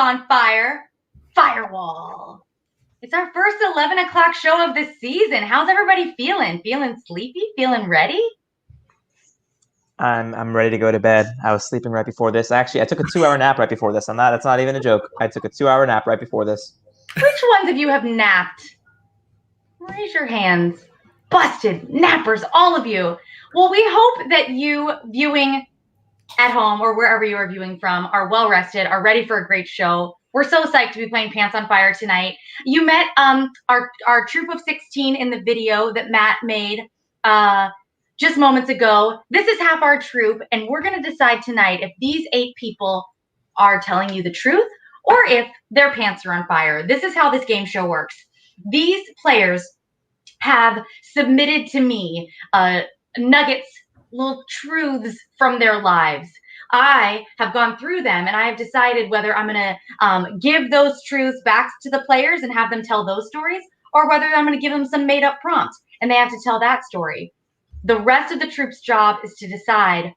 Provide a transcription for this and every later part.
on Fire, Firewall. It's our first 11 o'clock show of the season. How's everybody feeling? Feeling sleepy? Feeling ready? I'm ready to go to bed. I was sleeping right before this. Actually, I took a 2-hour nap right before this. That's not even a joke. I took a 2-hour nap right before this. Which ones of you have napped? Raise your hands. Busted nappers, all of you. Well, we hope that you viewing at home or wherever you are viewing from are well rested, are ready for a great show. We're so psyched to be playing Pants on Fire tonight. You met our troop of 16 in the video that Matt made just moments ago. This is half our troop, and we're going to decide tonight if these 8 people are telling you the truth or if their pants are on fire. This is how this game show works. These players have submitted to me nuggets, little truths from their lives. I have gone through them and I have decided whether I'm going to give those truths back to the players and have them tell those stories, or whether I'm going to give them some made up prompt and they have to tell that story. The rest of the troop's job is to decide,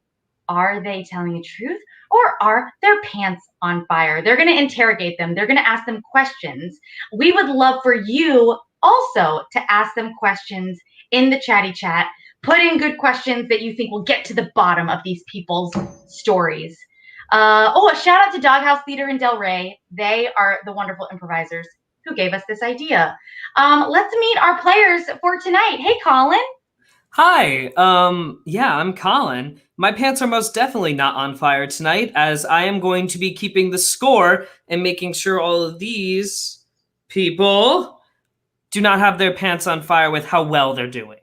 are they telling the truth or are their pants on fire? They're going to interrogate them. They're going to ask them questions. We would love for you also to ask them questions in the chatty chat. Put in good questions that you think will get to the bottom of these people's stories. A shout out to Doghouse Theater in Del Rey. They are the wonderful improvisers who gave us this idea. Let's meet our players for tonight. Hey, Colin. Hi. I'm Colin. My pants are most definitely not on fire tonight, as I am going to be keeping the score and making sure all of these people do not have their pants on fire with how well they're doing.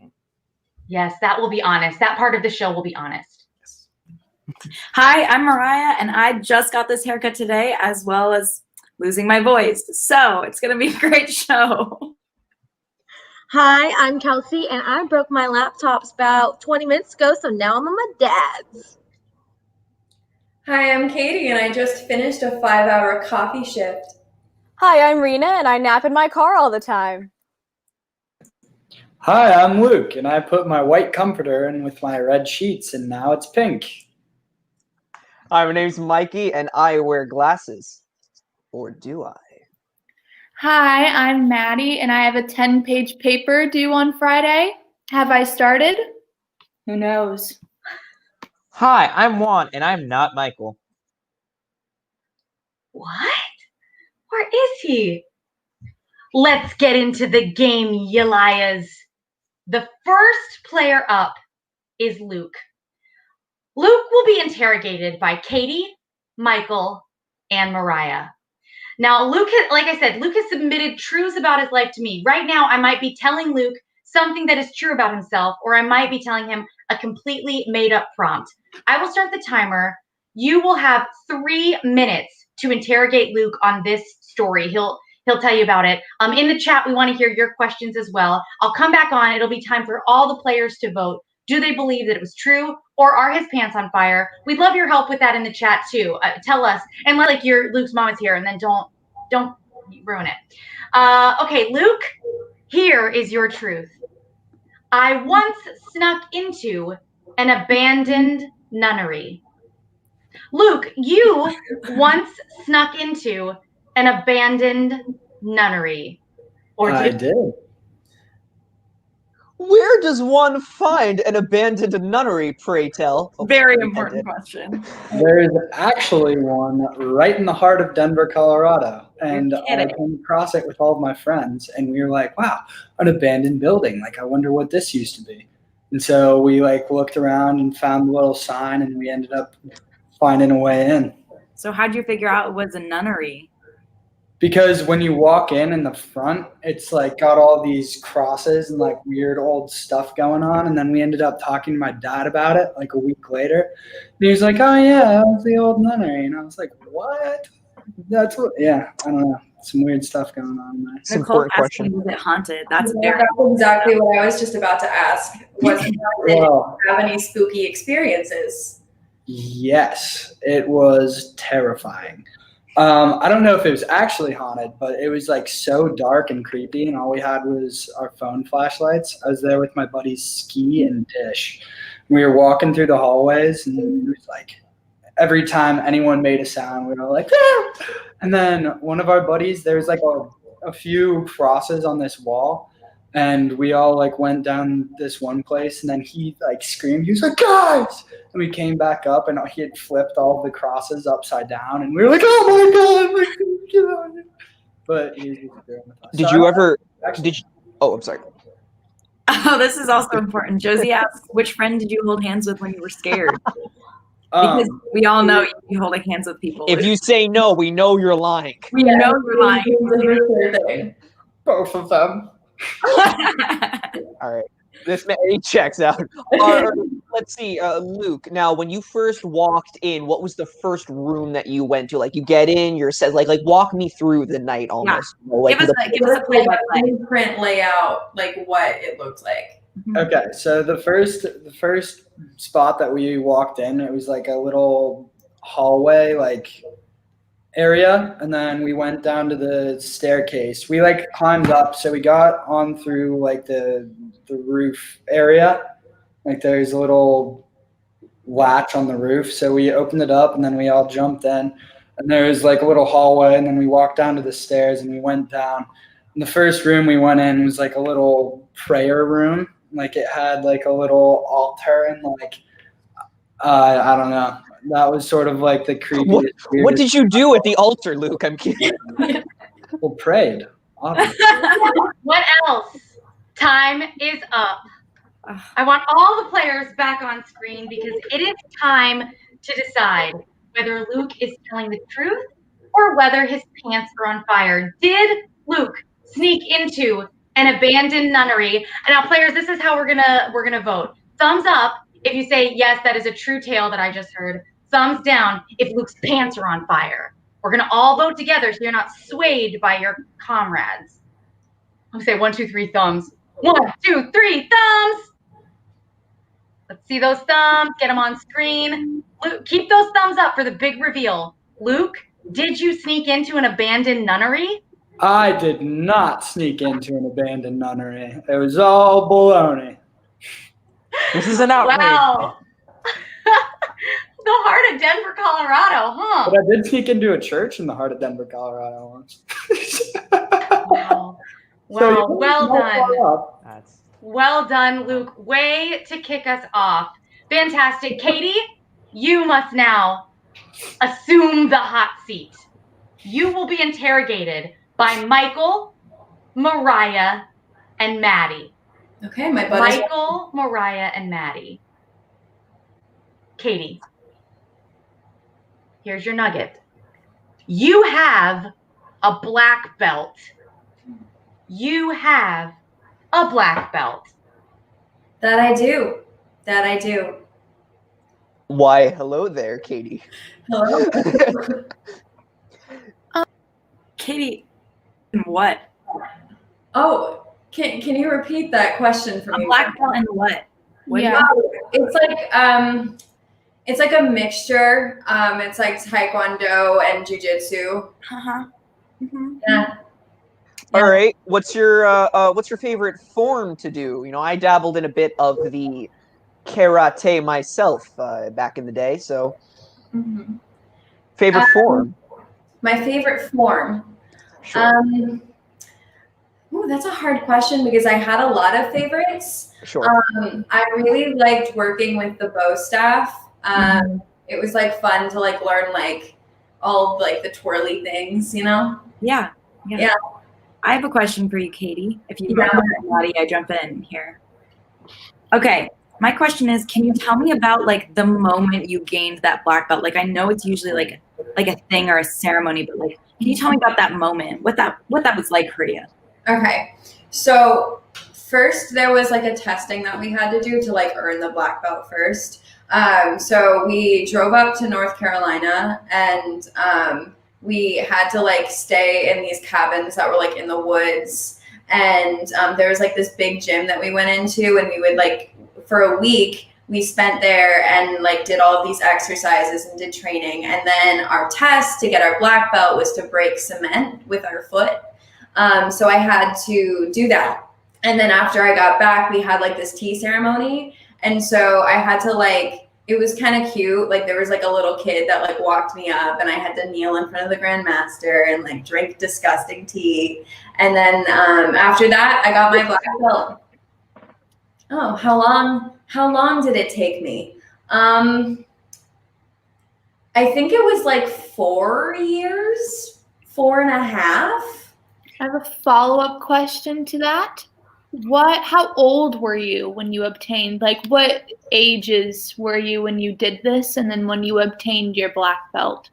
Yes, that will be honest. That part of the show will be honest. Yes. Hi, I'm Mariah, and I just got this haircut today, as well as losing my voice. So it's going to be a great show. Hi, I'm Kelsey, and I broke my laptops about 20 minutes ago, so now I'm on my dad's. Hi, I'm Katie, and I just finished a 5-hour coffee shift. Hi, I'm Rena, and I nap in my car all the time. Hi, I'm Luke, and I put my white comforter in with my red sheets, and now it's pink. Hi, my name's Mikey, and I wear glasses. Or do I? Hi, I'm Maddie, and I have a 10-page paper due on Friday. Have I started? Who knows? Hi, I'm Juan, and I'm not Michael. What? Where is he? Let's get into the game, Yelias. The first player up is Luke. Luke will be interrogated by Katie, Michael, and Mariah. Now, Luke has submitted truths about his life to me. Right now, I might be telling Luke something that is true about himself, or I might be telling him a completely made-up prompt. I will start the timer. You will have 3 minutes to interrogate Luke on this story. He'll tell you about it. In the chat, we want to hear your questions as well. I'll come back on. It'll be time for all the players to vote. Do they believe that it was true, or are his pants on fire? We'd love your help with that in the chat too. Tell us, and Luke's mom is here, and then don't ruin it. Okay, Luke, here is your truth. I once snuck into an abandoned nunnery. Luke, you once snuck into an abandoned nunnery. Or I did. Where does one find an abandoned nunnery, pray tell? Very important question. There's actually one right in the heart of Denver, Colorado. And I came across it with all of my friends, and we were like, wow, an abandoned building. Like, I wonder what this used to be. And so we looked around and found the little sign, and we ended up finding a way in. So how'd you figure out it was a nunnery? Because when you walk in the front, it's got all these crosses and weird old stuff going on. And then we ended up talking to my dad about it a week later. And he was like, oh yeah, that was the old nunnery. And I was like, what? That's what, yeah, I don't know. Some weird stuff going on there. It's an important question. Was it haunted? That's exactly what I was just about to ask. Was it haunted? Did you have any spooky experiences? Yes, it was terrifying. I don't know if it was actually haunted, but it was so dark and creepy, and all we had was our phone flashlights. I was there with my buddies Ski and Dish. We were walking through the hallways, and it was every time anyone made a sound, we were like, ah! And then one of our buddies, there was like a few crosses on this wall, and we all like went down this one place, and then he like screamed. He was like, guys! And we came back up, and he had flipped all the crosses upside down, and we were like, oh my God, get on it. But he was just doing with us. Did you ever? Did you? Oh, I'm sorry. Oh, this is also important. Josie asks, which friend did you hold hands with when you were scared? Because we all know you holding hands with people. If you say no, we know you're lying. We know you're lying. Both of them. All right. This man, he checks out. Let's see, Luke. Now, when you first walked in, what was the first room that you went to? Like, you get in, you're said, like walk me through the night almost. Yeah. You know, like, give us a play-by-play. Blueprint layout, like what it looked like. Okay, so the first spot that we walked in, it was like a little hallway like area, and then we went down to the staircase. We like climbed up, so we got on through like the roof area. Like there's a little latch on the roof, so we opened it up, and then we all jumped in, and there was like a little hallway, and then we walked down to the stairs, and we went down. And the first room we went in was like a little prayer room. Like it had like a little altar, and like I don't know. That was sort of like the creepiest. What did you do at the altar, Luke? I'm kidding. Well, prayed. Obviously. What else? Time is up. I want all the players back on screen because it is time to decide whether Luke is telling the truth or whether his pants are on fire. Did Luke sneak into an abandoned nunnery? And now, players, this is how we're gonna vote. Thumbs up if you say yes, that is a true tale that I just heard. Thumbs down if Luke's pants are on fire. We're gonna all vote together so you're not swayed by your comrades. I'm gonna say 1, 2, 3 thumbs. 1, 2, 3 thumbs. Let's see those thumbs. Get them on screen. Luke, keep those thumbs up for the big reveal. Luke, did you sneak into an abandoned nunnery? I did not sneak into an abandoned nunnery. It was all baloney. This is an outrage. Wow. The heart of Denver, Colorado, huh? But I did sneak into a church in the heart of Denver, Colorado once. Wow. So Well done. That's... Well done, Luke. Way to kick us off. Fantastic. Katie, you must now assume the hot seat. You will be interrogated by Michael, Mariah, and Maddie. Okay, my buddy. Michael, Mariah, and Maddie. Katie, here's your nugget. You have a black belt. You have a black belt. That I do. That I do. Why, hello there, Katie. Hello. Katie, what? Oh, can you repeat that question for A me? black belt and what? What Yeah. It's like a mixture. It's like taekwondo and jujitsu. Uh-huh. Mm-hmm. Yeah. All right. What's your favorite form to do? You know, I dabbled in a bit of the karate myself back in the day. So, favorite form? My favorite form. Sure. Ooh, that's a hard question because I had a lot of favorites. Sure. I really liked working with the bow staff. It was like fun to like learn like all like the twirly things, you know? Yeah. I have a question for you, Katie. If you don't mind, Maddie, I jump in here. Okay. My question is, can you tell me about like the moment you gained that black belt? Like I know it's usually like a thing or a ceremony, but like can you tell me about that moment? What that was like for you? Okay. So first there was like a testing that we had to do to like earn the black belt first. So we drove up to North Carolina and we had to like stay in these cabins that were like in the woods. And there was like this big gym that we went into, and we would like for a week we spent there and like did all of these exercises and did training. And then our test to get our black belt was to break cement with our foot. So I had to do that. And then after I got back, we had like this tea ceremony. And so I had to like it was kind of cute. Like there was like a little kid that like walked me up, and I had to kneel in front of the grandmaster and like drink disgusting tea. And then after that, I got my black belt. Oh, how long did it take me? I think it was like 4 years, 4.5. I have a follow-up question to that. How old were you when you obtained, like what ages were you when you did this, and then when you obtained your black belt?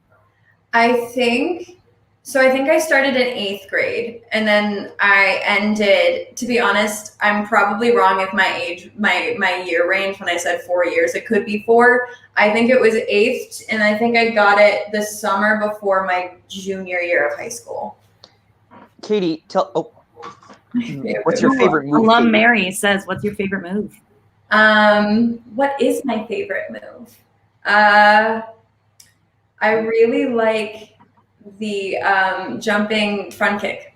I think I started in 8th grade, and then I ended, to be honest, I'm probably wrong if my age, my year range, when I said 4 years, it could be 4. I think it was 8th, and I think I got it the summer before my junior year of high school. Katie, what's your favorite move? Alum Mary says, what's your favorite move? What is my favorite move? I really like the jumping front kick.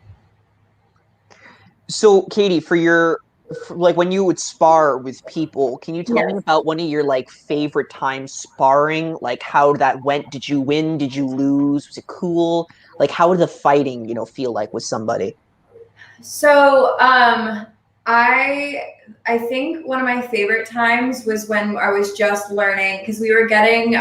So, Katie, like when you would spar with people, can you tell me about one of your like favorite times sparring? Like how that went? Did you win? Did you lose? Was it cool? Like how did the fighting, feel like with somebody? So I think one of my favorite times was when I was just learning, because we were getting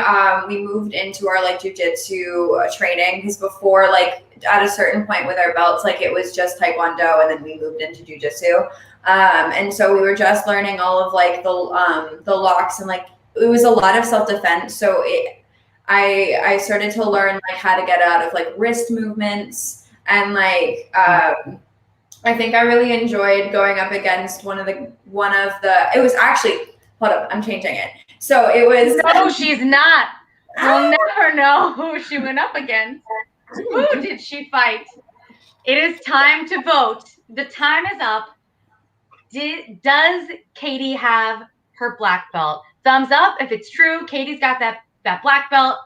we moved into our like jujitsu training, because before, like at a certain point with our belts, like it was just taekwondo, and then we moved into jujitsu, and so we were just learning all of like the locks, and like it was a lot of self-defense. So I started to learn like how to get out of like wrist movements, and like I think I really enjoyed going up against one of the it was actually, hold up, I'm changing it. So it was No, she's not. We'll never know who she went up against. Who did she fight? It is time to vote. The time is up. Does Katie have her black belt? Thumbs up if it's true. Katie's got that black belt.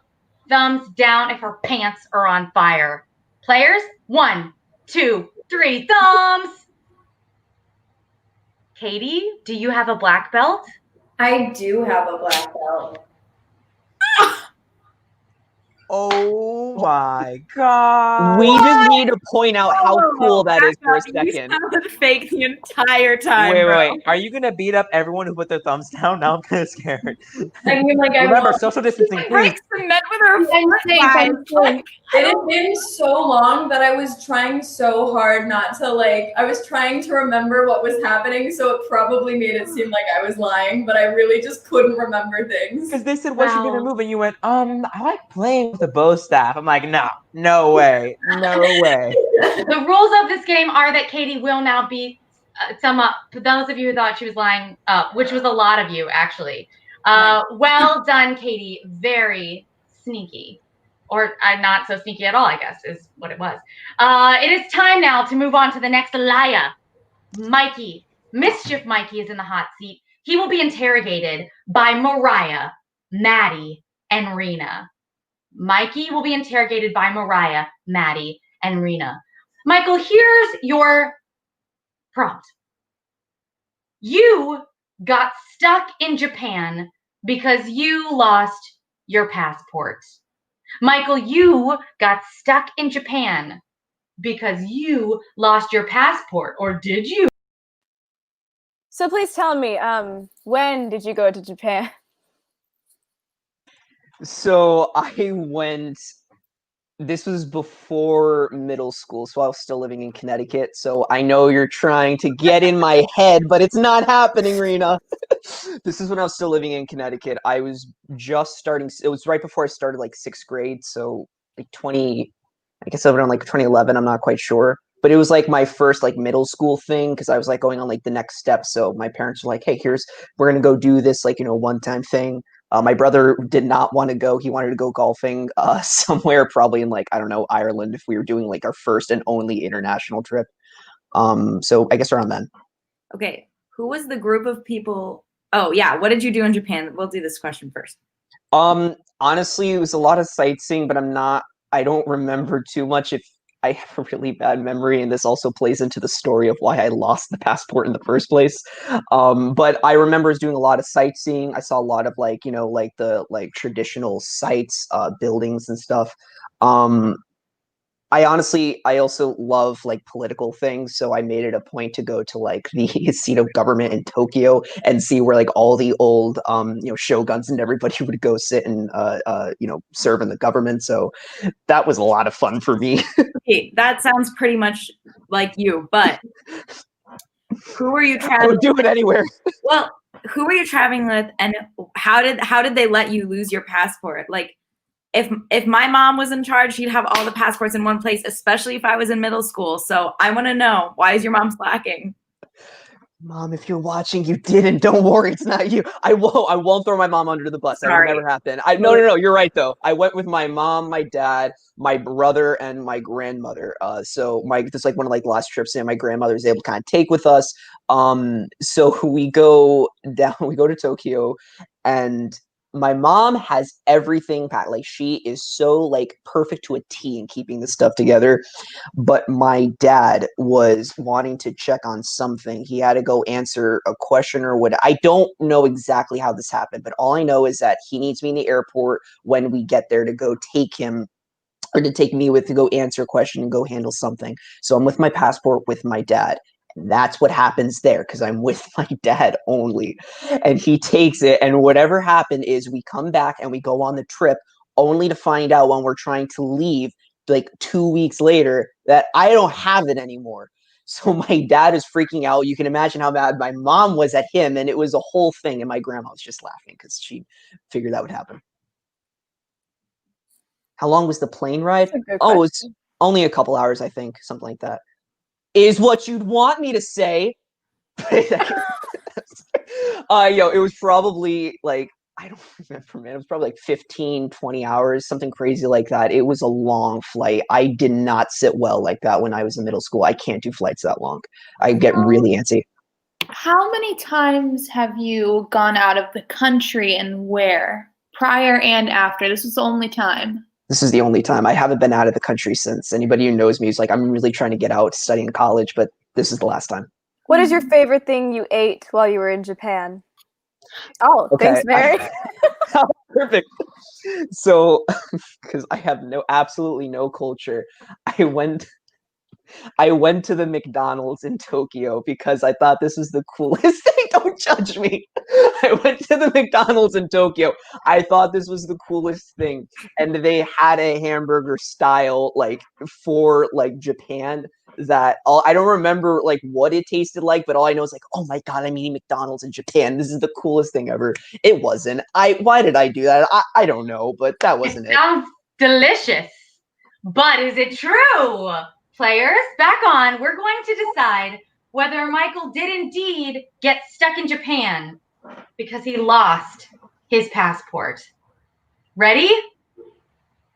Thumbs down if her pants are on fire. Players, 1, 2, 3 thumbs. Katie, do you have a black belt? I do have a black belt. Oh my god. We just need to point out how cool that is for a second. You fake the entire time. Wait. Are you gonna beat up everyone who put their thumbs down? Now I'm kind of scared. I mean, like, Remember, social distancing, please. Breaks the net with her foot. It had been so long that I was trying so hard not to I was trying to remember what was happening, so it probably made it seem like I was lying, but I really just couldn't remember things. Because they said, what's your favorite move? And you went, I like playing with the bow staff. I'm like, no way. The rules of this game are that Katie will now beat for those of you who thought she was lying, which was a lot of you, actually. Well done, Katie. Very sneaky. Or not so sneaky at all, I guess, is what it was. It is time now to move on to the next liar. Mikey. Mischief Mikey is in the hot seat. He will be interrogated by Mariah, Maddie, and Rena. Mikey will be interrogated by Mariah, Maddie, and Rena. Michael, here's your prompt. You got stuck in Japan because you lost your passport. Michael, you got stuck in Japan because you lost your passport, or did you? So please tell me, when did you go to Japan? So I went, this was before middle school, so I was still living in Connecticut. So I know you're trying to get in my head, but it's not happening, Rena. This is when I was still living in Connecticut. I was just starting, it was right before I started like 6th grade. So like I guess around like 2011, I'm not quite sure. But it was like my first like middle school thing, because I was like going on like the next step. So my parents were like, hey, we're going to go do this like, one-time thing. My brother did not want to go. He wanted to go golfing somewhere, probably in like, I don't know, Ireland, if we were doing like our first and only international trip. So I guess around then. Okay, who was the group of people? Oh yeah, what did you do in Japan? We'll do this question first. Honestly, it was a lot of sightseeing, but I don't remember too much. I have a really bad memory, and this also plays into the story of why I lost the passport in the first place. But I remember doing a lot of sightseeing. I saw a lot of like, like the like traditional sites, buildings and stuff. Um, I also love like political things, so I made it a point to go to like the seat of government in Tokyo and see where like all the old shoguns and everybody would go sit and serve in the government. So that was a lot of fun for me. Okay, that sounds pretty much like you, but who were you I traveling would do it anywhere. Well, who were you traveling with, and how did they let you lose your passport? Like, if my mom was in charge, she'd have all the passports in one place, especially if I was in middle school. So I want to know, why is your mom slacking? Mom, if you're watching, you didn't. Don't worry, it's not you. I won't throw my mom under the bus. That will never happen. No. You're right though. I went with my mom, my dad, my brother, and my grandmother. So this like one of like the last trips that my grandmother was able to kind of take with us. So we go to Tokyo, and my mom has everything packed. Like she is so like perfect to a T in keeping this stuff together. But my dad was wanting to check on something. He had to go answer a question or what. I don't know exactly how this happened, but all I know is that he needs me in the airport when we get there to go take him, or to take me with, to go answer a question and go handle something. So I'm with my passport with my dad. And that's what happens there, because I'm with my dad only. And he takes it, and whatever happened is we come back and we go on the trip, only to find out when we're trying to leave, like 2 weeks later, that I don't have it anymore. So my dad is freaking out. You can imagine how mad my mom was at him, and it was a whole thing. And my grandma was just laughing because she figured that would happen. How long was the plane ride? Oh, it's only a couple hours, I think, something like that. Is what you'd want me to say. It was probably like, I don't remember, man. It was probably like 15, 20 hours, something crazy like that. It was a long flight. I did not sit well like that when I was in middle school. I can't do flights that long. I get really antsy. How many times have you gone out of the country, and where? Prior and after? This was the only time. This is the only time. I haven't been out of the country since. Anybody who knows me is like, I'm really trying to get out, study in college, but this is the last time. What is your favorite thing you ate while you were in Japan? Oh, okay. Thanks, Mary. Perfect. So, because I have absolutely no culture, I went to the McDonald's in Tokyo because I thought this was the coolest thing. Don't judge me. I went to the McDonald's in Tokyo. I thought this was the coolest thing. And they had a hamburger style, like, for, like, Japan that I don't remember, like, what it tasted like, but all I know is, like, oh my God, I'm eating McDonald's in Japan. This is the coolest thing ever. It wasn't. Why did I do that? I don't know, but that wasn't it. Sounds delicious. But is it true? Players, back on. We're going to decide whether Michael did indeed get stuck in Japan because he lost his passport. Ready?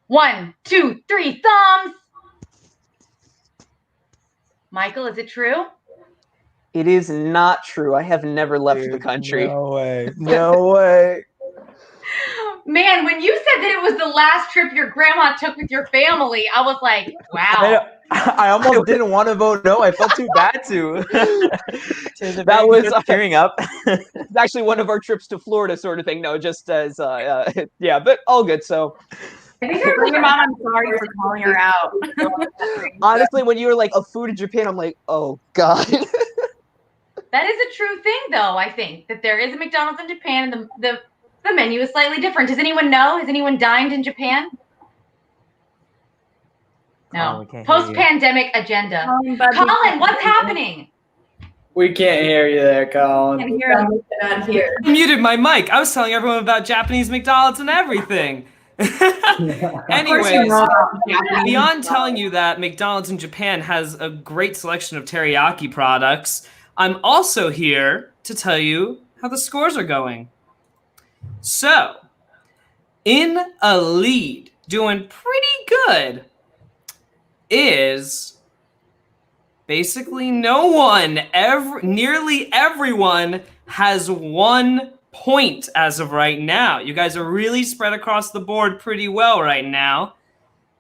1, 2, 3, thumbs. Michael, is it true? It is not true. I have never left the country. No way. No way. Man, when you said that it was the last trip your grandma took with your family, I was like, wow. I almost didn't want to vote no. I felt too bad to. That was tearing up. It's actually one of our trips to Florida, sort of thing. No, just as yeah, but all good. So. Your mom, I'm sorry for calling her out. Honestly, when you were like a food in Japan, I'm like, oh God. That is a true thing, though. I think that there is a McDonald's in Japan, and the menu is slightly different. Does anyone know? Has anyone dined in Japan? No. Post-pandemic agenda. Colin, what's happening? We can't hear you there, Colin. I can't hear him. I muted my mic. I was telling everyone about Japanese McDonald's and everything. Anyways, beyond telling you that McDonald's in Japan has a great selection of teriyaki products, I'm also here to tell you how the scores are going. So, in a lead, doing pretty good, is basically no one. Nearly everyone has 1 point as of right now. You guys are really spread across the board pretty well right now.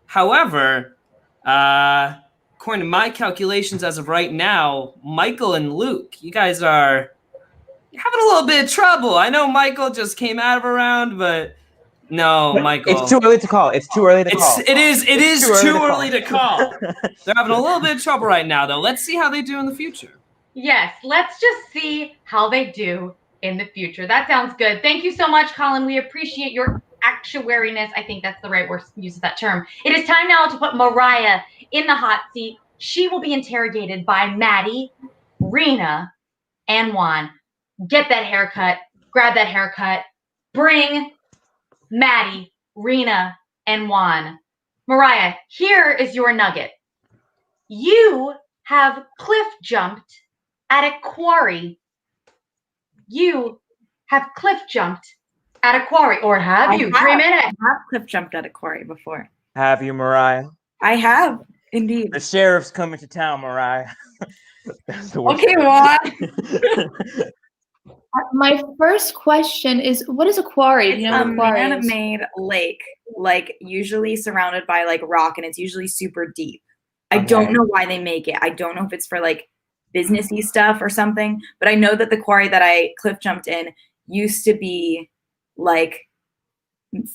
However, According to my calculations as of right now, Michael and Luke, you guys are having a little bit of trouble. I know Michael just came out of a round, but no, Michael. It's too early to call. It's too early to call. It is too early to call. They're having a little bit of trouble right now, though. Let's see how they do in the future. Yes, let's just see how they do in the future. That sounds good. Thank you so much, Colin. We appreciate your actuariness. I think that's the right word use of that term. It is time now to put Mariah in the hot seat. She will be interrogated by Maddie, Rena, and Juan. Get that haircut. Grab that haircut. Bring Maddie, Rena, and Juan. Mariah, here is your nugget. You have cliff jumped at a quarry. You have cliff jumped at a quarry, or have you? 3 minutes. I have cliff jumped at a quarry before. Have you, Mariah? I have, indeed. The sheriff's coming to town, Mariah. Okay, Juan. My first question is, what is a quarry? Do you know It's what a a quarry is? man-made lake, like usually surrounded by like rock, and it's usually super deep. I don't know why they make it. I don't know if it's for like businessy stuff or something, but I know that the quarry that I cliff jumped in used to be like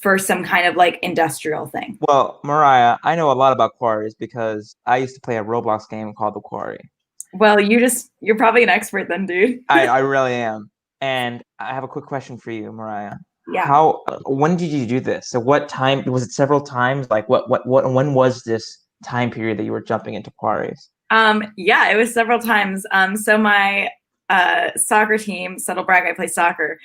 for some kind of like industrial thing. Well, Mariah, I know a lot about quarries because I used to play a Roblox game called The Quarry. Well, you're probably an expert then, dude. I really am. And I have a quick question for you, Mariah. Yeah. When did you do this? So what time, was it several times? Like when was this time period that you were jumping into quarries? Yeah, it was several times. So my soccer team, subtle brag, I play soccer.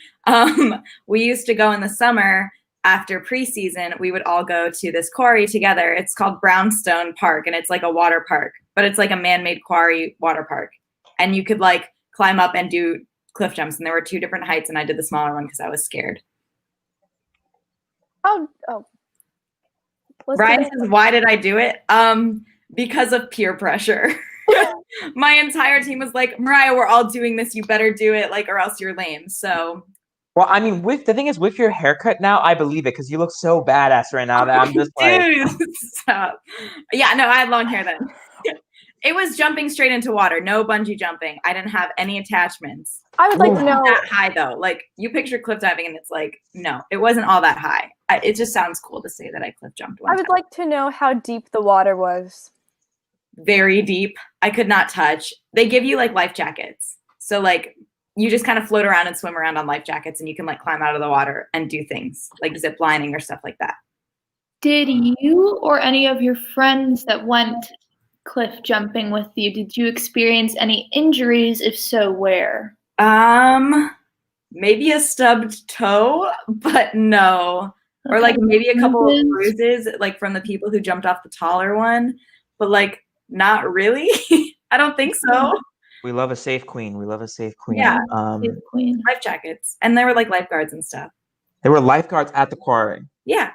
We used to go in the summer after preseason. We would all go to this quarry together. It's called Brownstone Park, and it's like a water park, but it's like a man-made quarry water park. And you could like climb up and do cliff jumps, and there were 2 different heights, and I did the smaller one because I was scared. Oh. Brian says, why did I do it? Because of peer pressure. My entire team was like, Mariah, we're all doing this. You better do it, like, or else you're lame. So. Well, I mean, the thing is, with your haircut now, I believe it because you look so badass right now that I'm just Dude, stop. Yeah, no, I had long hair then. It was jumping straight into water, no bungee jumping. I didn't have any attachments. I would like to know that high though. Like you picture cliff diving, and it's like no, it wasn't all that high. It just sounds cool to say that I cliff jumped one I would time. like to know how deep the water was. Very deep. I could not touch. They give you like life jackets, so like you just kind of float around and swim around on life jackets, and you can like climb out of the water and do things like zip lining or stuff like that. Did you or any of your friends that went cliff jumping with you, did you experience any injuries? If so, where? Maybe a stubbed toe, but no. Or like maybe a couple of bruises, like from the people who jumped off the taller one, but like not really. I don't think so. We love a safe queen. We love a safe queen. Yeah, safe queen. Life jackets, and there were like lifeguards and stuff. There were lifeguards at the quarry. Yeah.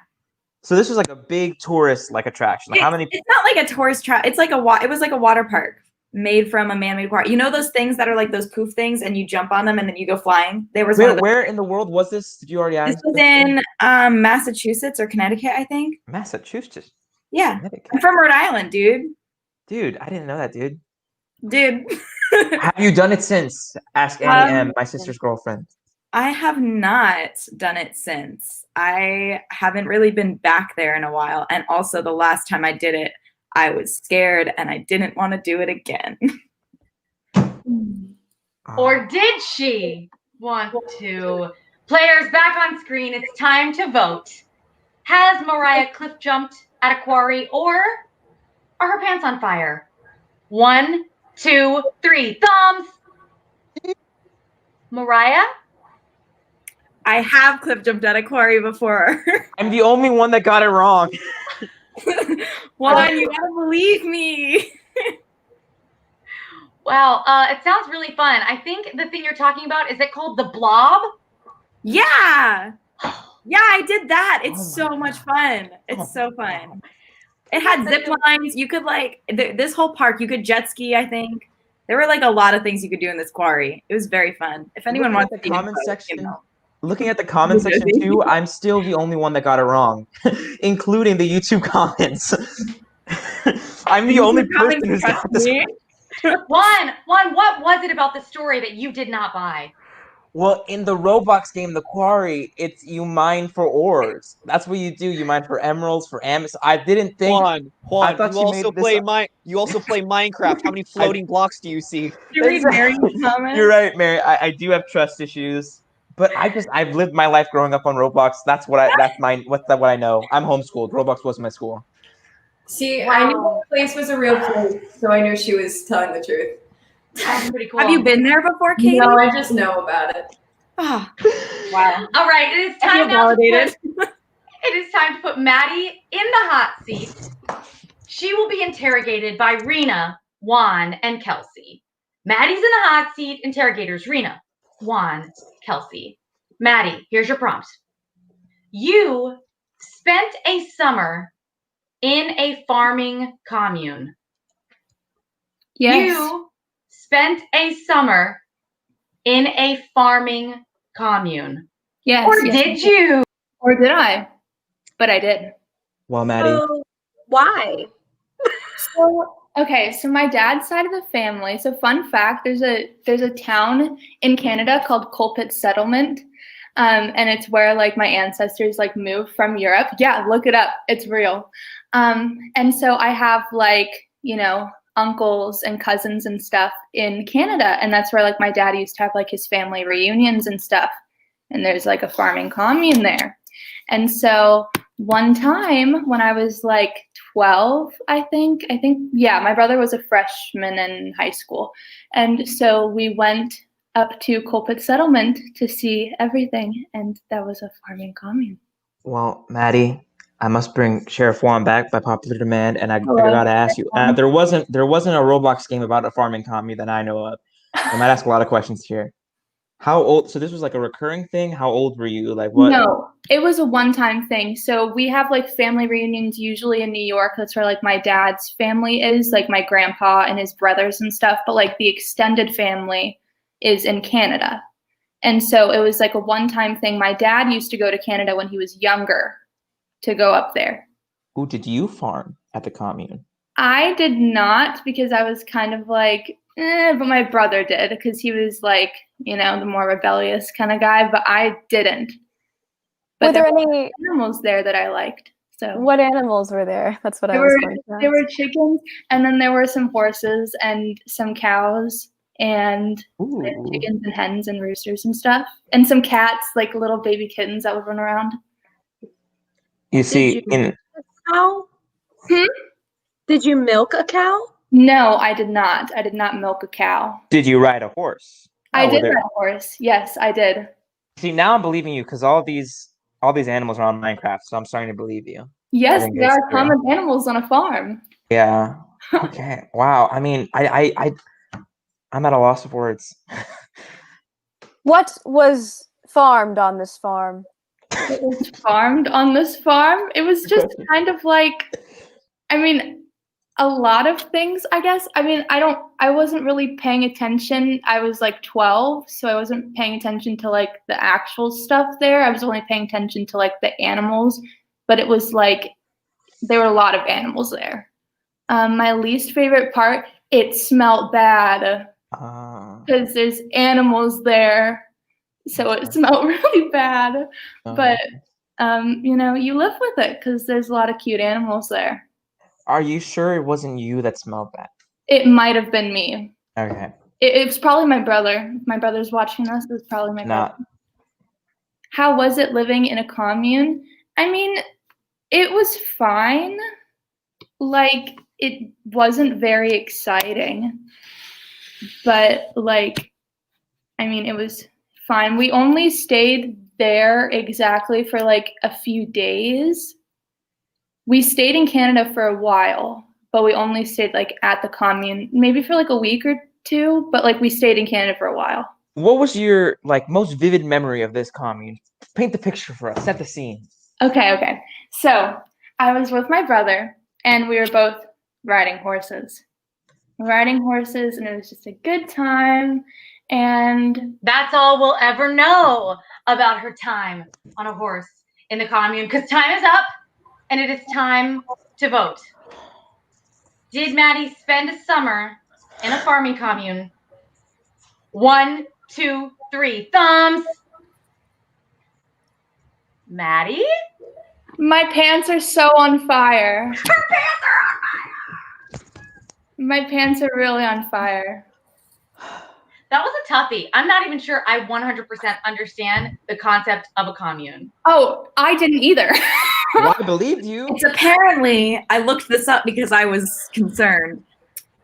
So this was like a big tourist like attraction. Like how many? It's not like a tourist trap. It's like it was like a water park made from a man-made quarry. You know those things that are like those poof things, and you jump on them and then you go flying. There was where in the world was this? Did you already ask? This was in Massachusetts or Connecticut, I think. Massachusetts. Yeah, Connecticut. I'm from Rhode Island, dude. Dude, I didn't know that, dude. Dude. Have you done it since? Ask Annie M, my sister's girlfriend. I have not done it since. I haven't really been back there in a while. And also the last time I did it, I was scared and I didn't want to do it again. Or did she want to? Players back on screen, it's time to vote. Has Mariah cliff jumped at a quarry, or are her pants on fire? 1, 2, 3, thumbs. Mariah? I have cliff jumped at a quarry before. I'm the only one that got it wrong. Juan, you gotta believe me. Wow, it sounds really fun. I think the thing you're talking about, is it called the blob? Yeah. Yeah, I did that. It's so much fun. It's so fun. It had zip lines. You could like, this whole park, you could jet ski, I think. There were like a lot of things you could do in this quarry. It was very fun. If anyone wants the comment section, looking at the comment section too, I'm still the only one that got it wrong, including the YouTube comments. I'm the only person who's Trust got this. me. Juan, what was it about the story that you did not buy? Well, in the Roblox game, The Quarry, it's you mine for ores. That's what you do. You mine for emeralds, for amethyst. I didn't think. Juan, thought you you also made this play up. You also play Minecraft. How many floating blocks do you see? You read Mary's comment? You're right, Mary. I do have trust issues, but I've lived my life growing up on Roblox. That's what what I know. I'm homeschooled. Roblox was my school. See, Wow. I knew the place was a real place, so I knew she was telling the truth. That's pretty cool. Have you been there before, Katie? No, I just know about it. Ah, wow. All right, it is I feel time now to validated. it is time to put Maddie in the hot seat. She will be interrogated by Rena, Juan, and Kelsey. Maddie's in the hot seat. Interrogators Rena, Juan, Kelsey. Maddie, here's your prompt. You spent a summer in a farming commune. Yes. You spent a summer in a farming commune. Yes. Or yes, did you? Or did I? But I did. Well, Maddie, So why? So okay, so my dad's side of the family. So fun fact: there's a town in Canada called Colpit Settlement, and it's where like my ancestors like moved from Europe. Yeah, look it up; it's real. And so I have like uncles and cousins and stuff in Canada, and that's where like my dad used to have like his family reunions and stuff. And there's like a farming commune there, and so one time when I was like 12, I think, yeah, my brother was a freshman in high school. And so we went up to Colpit Settlement to see everything. And that was a farming commune. well, Maddie, I must bring Sheriff Juan back by popular demand, and I Hello, gotta ask you. Sheriff Juan. There wasn't a Roblox game about a farming commune that I know of. I might ask a lot of questions here. How old? So this was like a recurring thing. How old were you? Like what? No, it was a one-time thing. So we have like family reunions usually in New York. That's where like my dad's family is, like my grandpa and his brothers and stuff. But like the extended family is in Canada. And so it was like a one-time thing. My dad used to go to Canada when he was younger to go up there. Who did you farm at the commune? I did not because I was kind of like, but my brother did because he was like, the more rebellious kind of guy, but I didn't. But Were there were any? animals there that I liked. So What animals were there? That's what I there was were going to ask. there were chickens, and then there were some horses and some cows and like, Ooh. chickens and hens and roosters and stuff, and some cats, like little baby kittens that would run around. You see, you- in Cow? Hmm? Did you milk a cow? No, I did not. I did not milk a cow. did you ride a horse? I Oh, did there- ride a horse. Yes, I did. See, now I'm believing you because all these animals are on Minecraft, so I'm starting to believe you. Yes, think there it's are true. common animals on a farm. Yeah. Okay. Wow. I mean, I'm at a loss of words. What was farmed on this farm? It was farmed on this farm. It was just kind of like, a lot of things, I guess. I wasn't really paying attention. I was like 12, so I wasn't paying attention to like the actual stuff there. I was only paying attention to like the animals, but it was like, there were a lot of animals there. My least favorite part, it smelled bad because there's animals there. So it smelled really bad. But, you live with it because there's a lot of cute animals there. Are you sure it wasn't you that smelled bad? It might have been me. Okay. It was probably my brother. If my brother's watching this, it was probably my brother. How was it living in a commune? It was fine. Like, it wasn't very exciting. But, it was fine. We only stayed there exactly for, like, a few days. We stayed in Canada for a while, but we only stayed, like, at the commune, maybe for, like, a week or two, but, like, we stayed in Canada for a while. What was your, most vivid memory of this commune? Paint the picture for us. Set the scene. Okay. So, I was with my brother, and we were both riding horses. And it was just a good time, and That's all we'll ever know about her time on a horse in the commune, because time is up and it is time to vote. Did Maddie spend a summer in a farming commune? 1, 2, 3. Thumbs. Maddie? My pants are so on fire. Her pants are on fire. My pants are really on fire. That was a toughie. I'm not even sure I 100% understand the concept of a commune. Oh, I didn't either. Well, I believed you. It's apparently, I looked this up because I was concerned.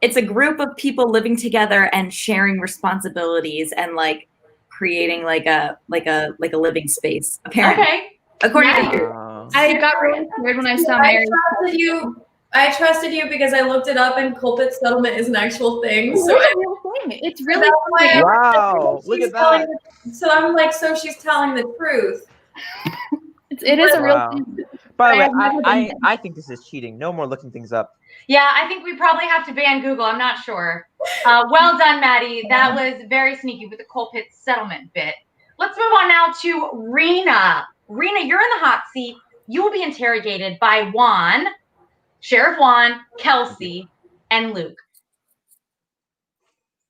It's a group of people living together and sharing responsibilities and like creating like a living space. Apparently, Okay. according to Maddie. you. I got really scared when I saw I Mary. trusted you. I trusted you because I looked it up and culprit settlement is an actual thing. It's So really a real thing. It's really that's why I Wow, look she's at that. So I'm like, so she's telling the truth. it is a real Wow. thing. By the way, I've never been- I think this is cheating. No more looking things up. Yeah, I think we probably have to ban Google. I'm not sure. Well done, Maddie. That was very sneaky with the coal pit settlement bit. Let's move on now to Rena. Rena, you're in the hot seat. You will be interrogated by Juan, Sheriff Juan, Kelsey, and Luke.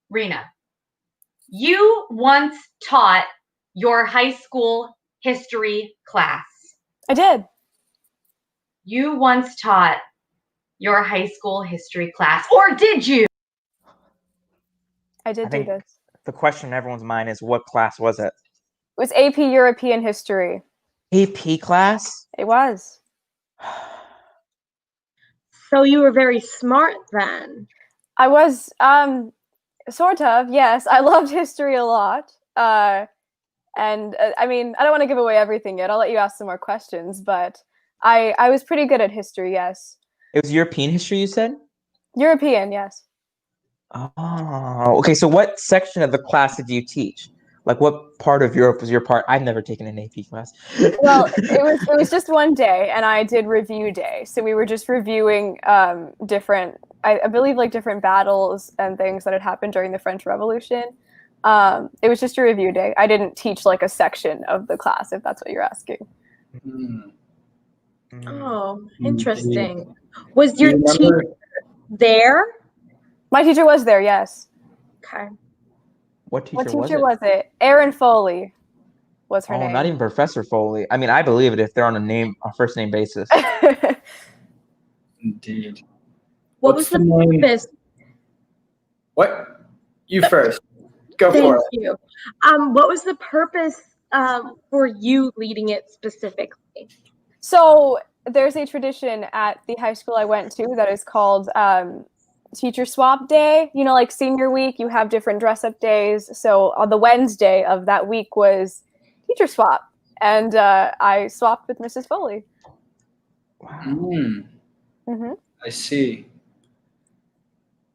Rena, you once taught your high school history class. I did. You once taught your high school history class, or did you? I did I do think this. the question in everyone's mind is, what class was it? It was AP European History. AP class? It was. So you were very smart then. I was, sort of, yes. I loved history a lot. I mean, I don't want to give away everything yet. I'll let you ask some more questions, but I was pretty good at history, yes. It was European history, you said? European, yes. Oh, okay. So what section of the class did you teach? Like, what part of Europe was your part? I've never taken an AP class. Well, it was just one day, and I did review day. So we were just reviewing different, I believe, like different battles and things that had happened during the French Revolution. It was just a review day. I didn't teach like a section of the class, if that's what you're asking. Oh, interesting. Was your Do you teacher remember- there? My teacher was there, yes. Okay. What teacher, What teacher was it? was it? Erin Foley was her Oh, name. not even Professor Foley. I mean, I believe it if they're on a first name basis. Indeed. What What's was the name? purpose? What? You first. Go Thank for it. you. What was the purpose for you leading it specifically? So there's a tradition at the high school I went to that is called Teacher Swap Day. You know, like senior week, you have different dress up days. So on the Wednesday of that week was Teacher Swap. And I swapped with Mrs. Foley. Hmm. I see.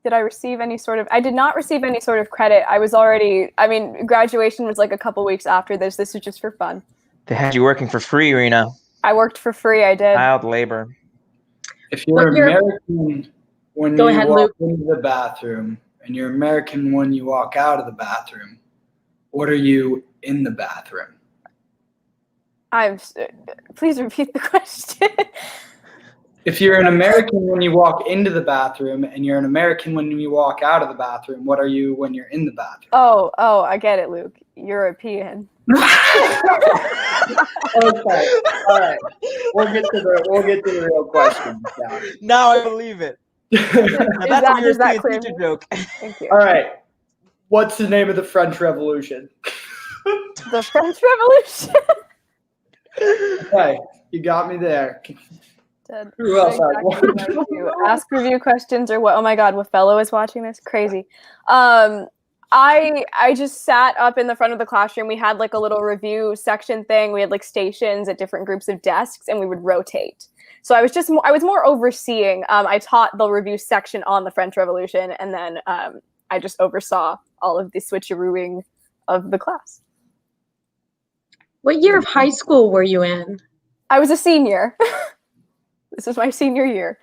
Did I receive any sort of, I did not receive any sort of credit. I was already, I mean, graduation was like a couple weeks after this. This was just for fun. They had you working for free, Rena. I worked for free, I did. Child labor. If you're What year- American when Go you ahead, walk Luke. into the bathroom and you're American when you walk out of the bathroom, what are you in the bathroom? Please repeat the question. If you're an American when you walk into the bathroom and you're an American when you walk out of the bathroom, what are you when you're in the bathroom? Oh, I get it, Luke. European. Okay. All right. We'll get to the real questions now. Now I believe it. Now that's a Is that European clear? teacher joke. Thank you. All right. What's the name of the French Revolution? The French Revolution. Okay, you got me there. Dead. Who else had Exactly one? like you. Ask review questions or what? Oh my God, what fellow is watching this? Crazy. I just sat up in the front of the classroom. We had like a little review section thing. We had like stations at different groups of desks, and we would rotate. So I was more overseeing. I taught the review section on the French Revolution, and then I just oversaw all of the switcherooing of the class. What year of high school were you in? I was a senior. This is my senior year.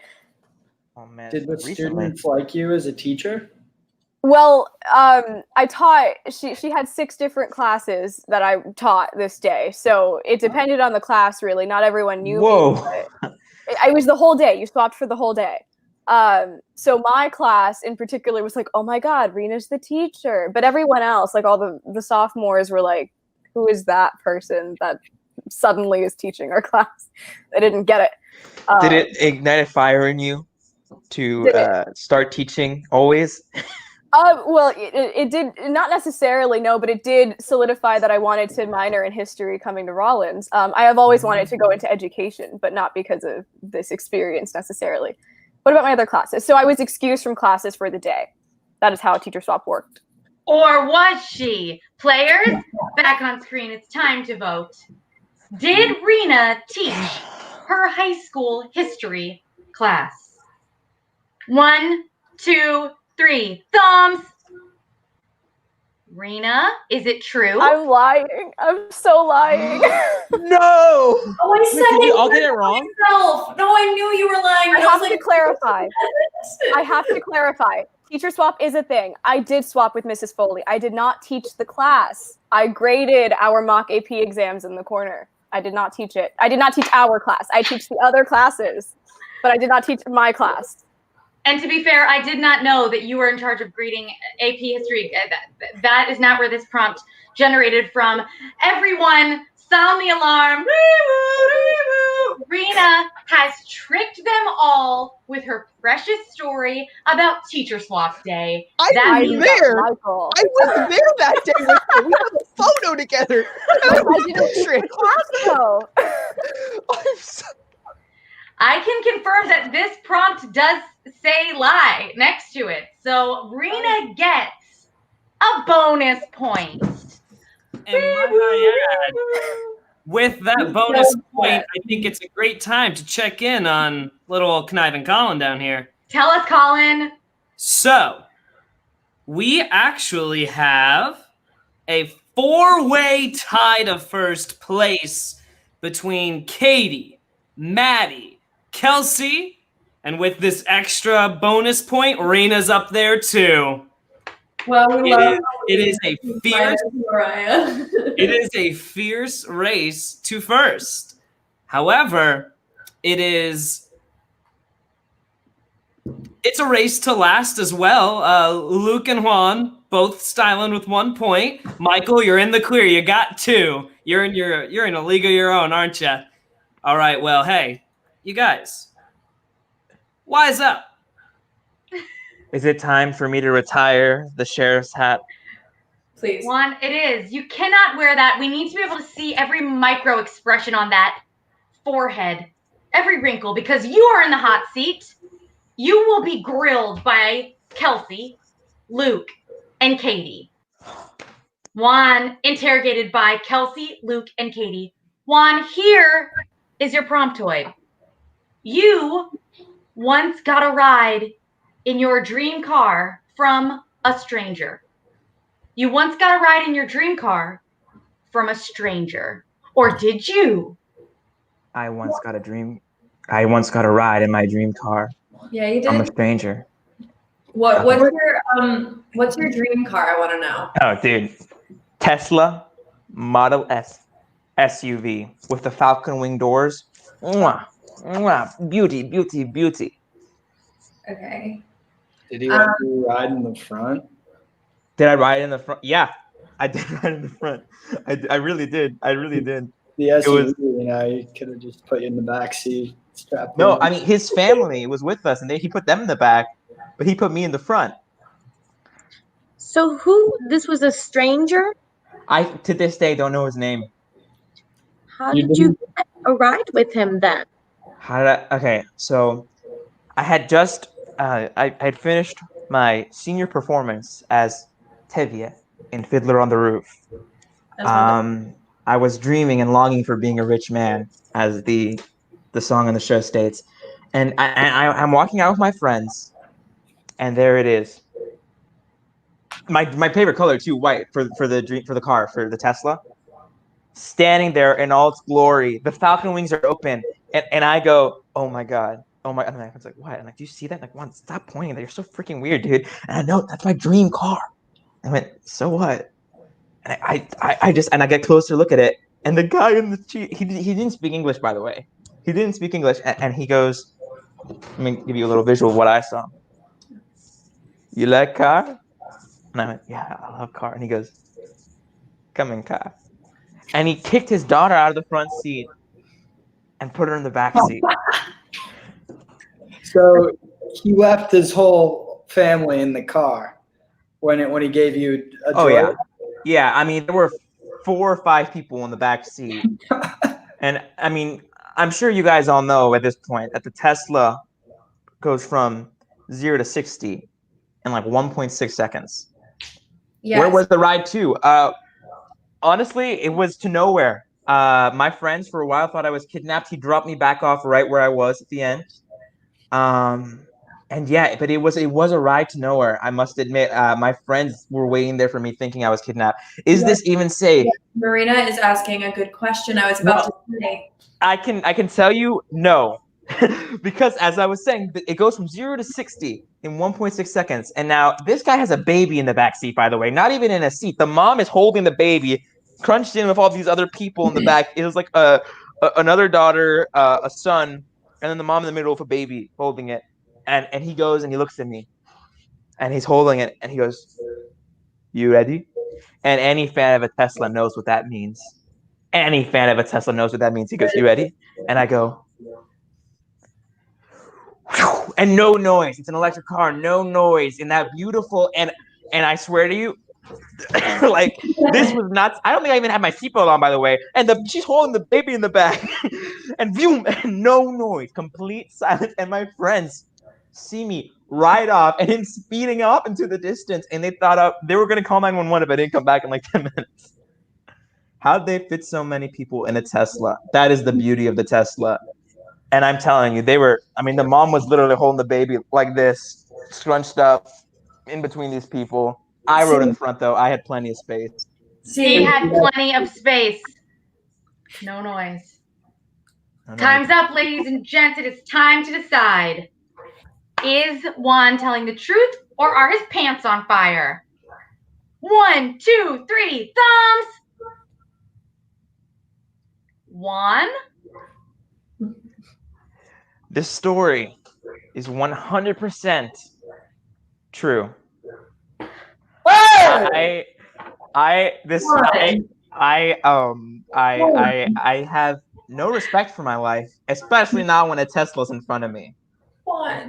Oh man. Did the recently. students like you as a teacher? Well, I taught, she had 6 different classes that I taught this day. So it depended on the class, really. Not everyone knew Whoa. me. But it was the whole day. You swapped for the whole day. So my class in particular was like, oh my God, Rena's the teacher. But everyone else, like all the sophomores were like, who is that person that suddenly is teaching our class? They didn't get it. Did it ignite a fire in you to Did it? start teaching always? Well, it did not necessarily, no, but it did solidify that I wanted to minor in history coming to Rollins. I have always wanted to go into education, but not because of this experience necessarily. What about my other classes? So I was excused from classes for the day. That is how a teacher swap worked. Or was she? Players, back on screen, it's time to vote. Did Rena teach her high school history class? 1, 2, 3. Thumbs. Rena, is it true? I'm lying. I'm so lying. No! Oh, I said Did we it all get it wrong? myself. No, I knew you were lying. I but have was to like, clarify. I have to clarify. Teacher swap is a thing. I did swap with Mrs. Foley. I did not teach the class. I graded our mock AP exams in the corner. I did not teach it. I did not teach our class. I teach the other classes, but I did not teach my class. And to be fair, I did not know that you were in charge of grading AP history. That is not where this prompt generated from. Everyone, sound the alarm. Rena has tricked them all with her precious story about teacher swap day. I was there. Michael. I was there that day with her. We have a photo together. I didn't teach the class though. I'm so- I can confirm that this prompt does say lie next to it. So Rena gets a bonus point. And might I add, with that bonus point, I think it's a great time to check in on little conniving Colin down here. Tell us, Colin. So, we actually have a 4-way tie to first place between Katie, Maddie, Kelsey, and with this extra bonus point, Rena's up there too. well, we love It is a fierce Mariah. it is a fierce race to first. However, it's a race to last as well. Luke and Juan both styling with 1 point. Michael, you're in the clear. You got 2. You're in a league of your own, aren't you? All right. Well, hey, you guys, wise up. Is it time for me to retire the sheriff's hat? Please. Juan, it is. You cannot wear that. We need to be able to see every micro expression on that forehead, every wrinkle, because you are in the hot seat. You will be grilled by Kelsey, Luke, and Katie. Juan interrogated by Kelsey, Luke, and Katie. Juan, here is your promptoid. You once got a ride in your dream car from a stranger. You once got a ride in your dream car from a stranger. Or did you? I once got a ride in my dream car Yeah, you from a did. stranger. What's your dream car? I want to know. Oh, dude. Tesla Model S SUV with the falcon wing doors. Mwah, mwah, beauty, beauty, beauty. Okay. Did he let you ride in the front? Did I ride in the front? Yeah, I did ride in the front. I really did. I really did. The SUV, you could have just put you in the back seat. Strapped No, in. I mean his family was with us, and he put them in the back, but he put me in the front. So this was a stranger? I to this day don't know his name. How did you get a ride with him then? Okay, so I had just I had finished my senior performance as Tevye in Fiddler on the Roof. I was dreaming and longing for being a rich man, as the song on the show states, and I'm walking out with my friends, and there it is. My favorite color too, white for the car, for the Tesla. Standing there in all its glory, the falcon wings are open, and I go, oh my god, oh my! And my friend's like, what? I'm like, do you see that? I'm like, Juan, stop pointing there. You're so freaking weird, dude. And I know that's my dream car. I went, so what? And I get closer, look at it, and the guy in the cheat, he didn't speak English, by the way. He didn't speak English, and he goes, Let me give you a little visual of what I saw. You like car? And I went, yeah, I love car. And he goes, come in, car. And he kicked his daughter out of the front seat and put her in the back seat. So he left his whole family in the car when he gave you a Oh, Jordan? yeah. I mean, there were 4 or 5 people in the back seat. And I mean, I'm sure you guys all know at this point that the Tesla goes from 0 to 60 in like 1.6 seconds. Yes. Where was the ride to? Honestly, it was to nowhere. My friends for a while thought I was kidnapped. He dropped me back off right where I was at the end. And yeah, but it was a ride to nowhere. I must admit, my friends were waiting there for me, thinking I was kidnapped. Is this even safe? Marina is asking a good question. I was about to say. I can tell you no, because as I was saying, it goes from 0 to 60 in 1.6 seconds. And now this guy has a baby in the back seat, by the way, not even in a seat. The mom is holding the baby, crunched in with all these other people in the back. It was like another daughter, a son, and then the mom in the middle with a baby holding it. And he goes and he looks at me, and he's holding it, and he goes, "You ready?" And any fan of a Tesla knows what that means. Any fan of a Tesla knows what that means. He goes, "You ready?" And I go, "Whew," and no noise. It's an electric car, no noise in that beautiful. And I swear to you, like this was nuts. I don't think I even had my seatbelt on, by the way. And she's holding the baby in the back, and boom, and no noise, complete silence. And my friends see me ride off and then speeding off into the distance, and they thought they were gonna call 911 if I didn't come back in like 10 minutes. How'd they fit so many people in a Tesla? That is the beauty of the Tesla. And I'm telling you, the mom was literally holding the baby like this, scrunched up in between these people. I rode in front, though. I had plenty of space. He had plenty of space. No noise. Time's up, ladies and gents. It is time to decide. Is Juan telling the truth, or are his pants on fire? 1, 2, 3, thumbs. Juan? This story is 100% true. I have no respect for my life, especially not when a Tesla's in front of me.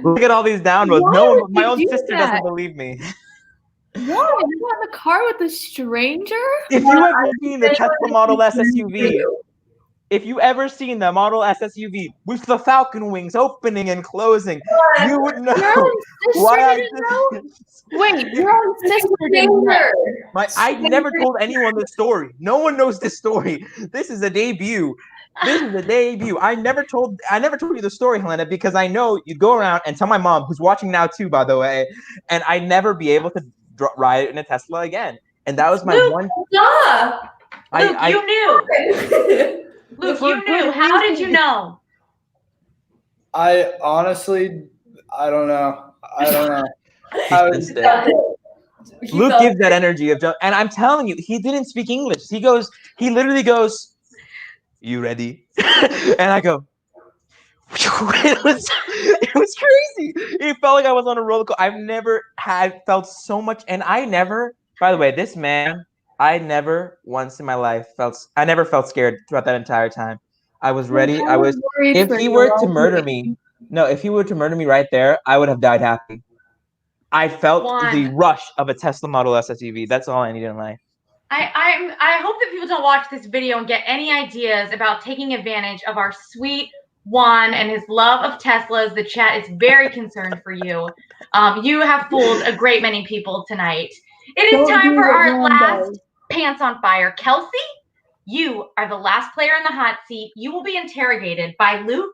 Look at all these downloads. My own sister doesn't believe me. What? You got in the car with a stranger? If you ever seen the Tesla Model S SUV, if you ever seen the Model S SUV with the falcon wings opening and closing, you would know why I did. Wait, your own sister didn't know. I never told anyone this story. No one knows this story. This is a debut. I never told you the story, Helena, because I know you'd go around and tell my mom, who's watching now too, by the way, and I'd never be able to ride in a Tesla again. And that was my one. Luke, you knew. Luke, you knew. How did you know? I honestly, I don't know. Luke gives that energy of, and I'm telling you, he didn't speak English. He literally goes, "You ready?" And I go, it was crazy. It felt like I was on a roller coaster. I've never felt so much, and by the way, this man, I never once in my life felt scared throughout that entire time. I was ready. If he were to murder me right there, I would have died happy. I felt the rush of a Tesla Model S SUV. That's all I need in life. I hope that people don't watch this video and get any ideas about taking advantage of our sweet Juan and his love of Teslas. The chat is very concerned for you. You have fooled a great many people tonight. It is time for our last Pants on Fire. Kelsey, you are the last player in the hot seat. You will be interrogated by Luke,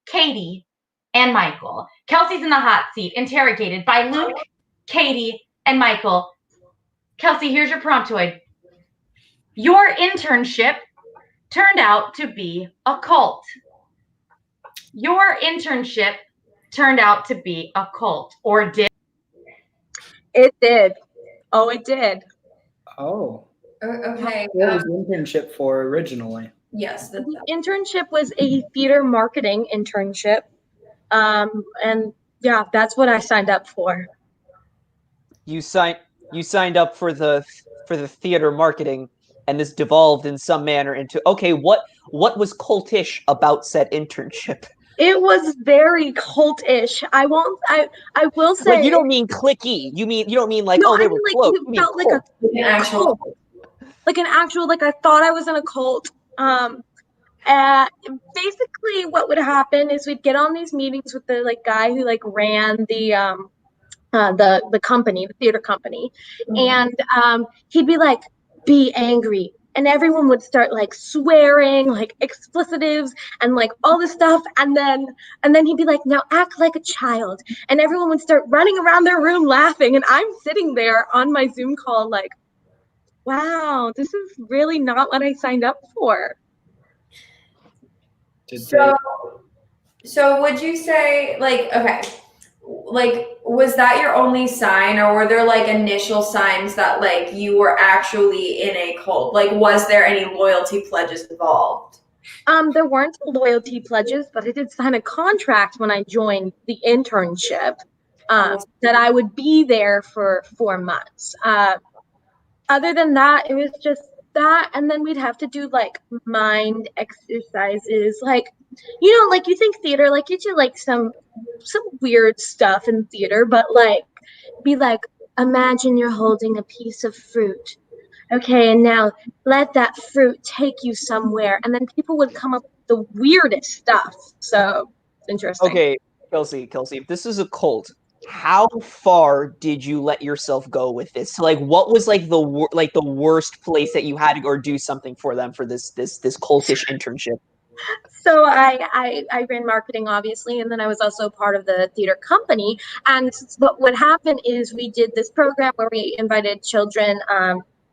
Katie, and Michael. Kelsey's in the hot seat, interrogated by Luke, Katie, and Michael. Kelsey, here's your promptoid. Your internship turned out to be a cult. Your internship turned out to be a cult, or did? It did. Oh, it did. Oh. Okay. What was the internship for originally? Yes. The internship was a theater marketing internship. And yeah, that's what I signed up for. You signed up for the theater marketing, and this devolved in some manner into okay. What was cultish about said internship? It was very cultish. I will say. Like you don't mean clicky. You don't mean like No, they I were mean like close. it You mean felt like cult. An actual. like an actual like I thought I was in a cult. Basically what would happen is we'd get on these meetings with the like guy who like ran the company, the theater company, and he'd be like, "Be angry," and everyone would start like swearing, like explicitives, and like all this stuff, and then he'd be like, "Now act like a child," and everyone would start running around their room laughing, and I'm sitting there on my Zoom call like, "Wow, this is really not what I signed up for." So would you say like okay, like was that your only sign, or were there like initial signs that like you were actually in a cult? Like was there any loyalty pledges involved? There weren't loyalty pledges, but I did sign a contract when I joined the internship that I would be there for 4 months. Other than that, it was just that, and then we'd have to do like mind exercises, like like you think theater, like you do like some weird stuff in theater, but like be like, imagine you're holding a piece of fruit. Okay, and now let that fruit take you somewhere, and then people would come up with the weirdest stuff. So interesting. Okay, Kelsey, if this is a cult, how far did you let yourself go with this? So, like, what was like the worst place that you had to go or do something for them for this cultish internship? So I ran marketing, obviously, and then I was also part of the theater company. And what would happen is we did this program where we invited children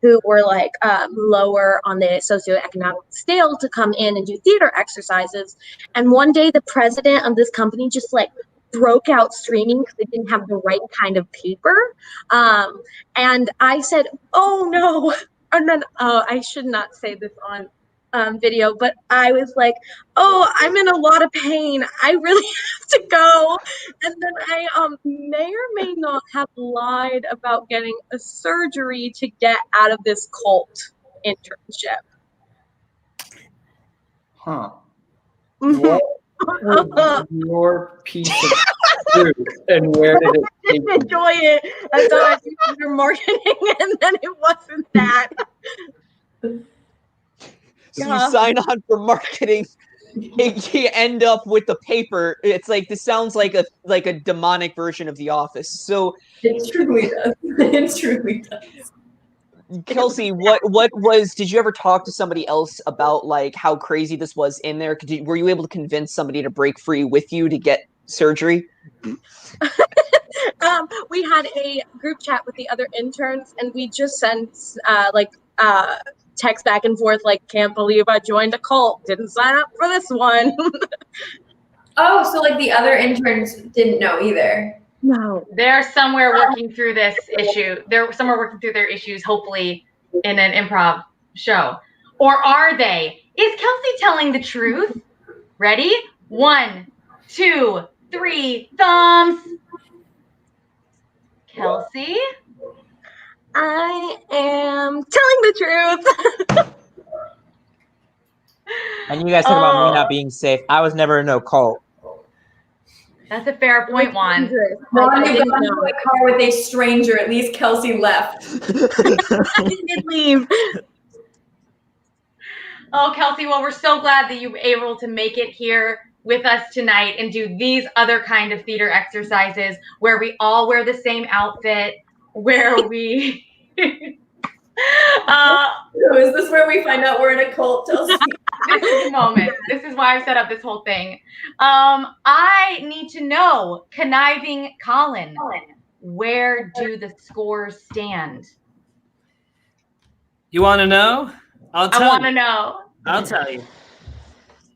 who were like lower on the socioeconomic scale to come in and do theater exercises. And one day the president of this company just like broke out screaming because they didn't have the right kind of paper. And I said, "Oh no." And then I should not say this on video, but I was like, "Oh, I'm in a lot of pain. I really have to go." And then I may or may not have lied about getting a surgery to get out of this cult internship. Huh. What was your piece of fruit, and where did it I didn't enjoy it. I thought I did your marketing, and then it wasn't that. So you sign on for marketing, you end up with the paper. It's like this sounds like a demonic version of The Office. So it truly does. It truly does. Kelsey, what was? Did you ever talk to somebody else about like how crazy this was in there? Were you able to convince somebody to break free with you to get surgery? We had a group chat with the other interns, and we just sent text back and forth like, "Can't believe I joined a cult. Didn't sign up for this one." Oh, so like the other interns didn't know either. No. They're somewhere working through this issue. They're somewhere working through their issues, hopefully in an improv show. Or are they? Is Kelsey telling the truth? Ready? 1, 2, 3, thumbs. Kelsey? I am telling the truth. And you guys talk about me not being safe. I was never in no cult. That's a fair point, Juan. Juan, you got into a car with a stranger. At least Kelsey left. I did leave. Oh, Kelsey, well, we're so glad that you were able to make it here with us tonight and do these other kind of theater exercises where we all wear the same outfit, where we... So is this where we find out we're in a cult, Chelsea? This is the moment. This is why I've set up this whole thing. I need to know, conniving Colin, where do the scores stand? You want to know? I want to know. I'll tell you.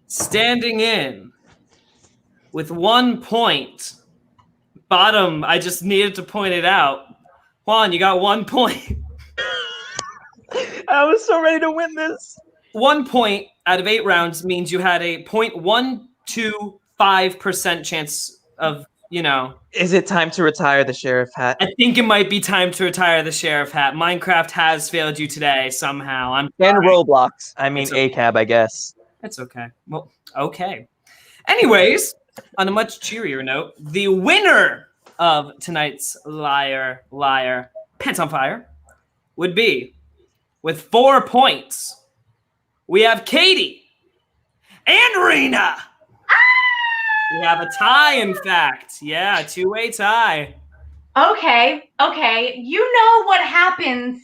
Standing in with 1 point. Bottom, I just needed to point it out. Juan, you got 1 point. I was so ready to win this. 1 point out of 8 rounds means you had a .123 5% chance of, you know. Is it time to retire the sheriff hat? I think it might be time to retire the sheriff hat. Minecraft has failed you today somehow. And sorry. Roblox. I mean, It's okay. ACAB, I guess. That's okay. Well, okay. Anyways, on a much cheerier note, the winner of tonight's Liar, Pants on Fire would be, with 4 points, we have Katie and Rena. We have a tie, in fact. Yeah, 2-way tie. Okay. You know what happens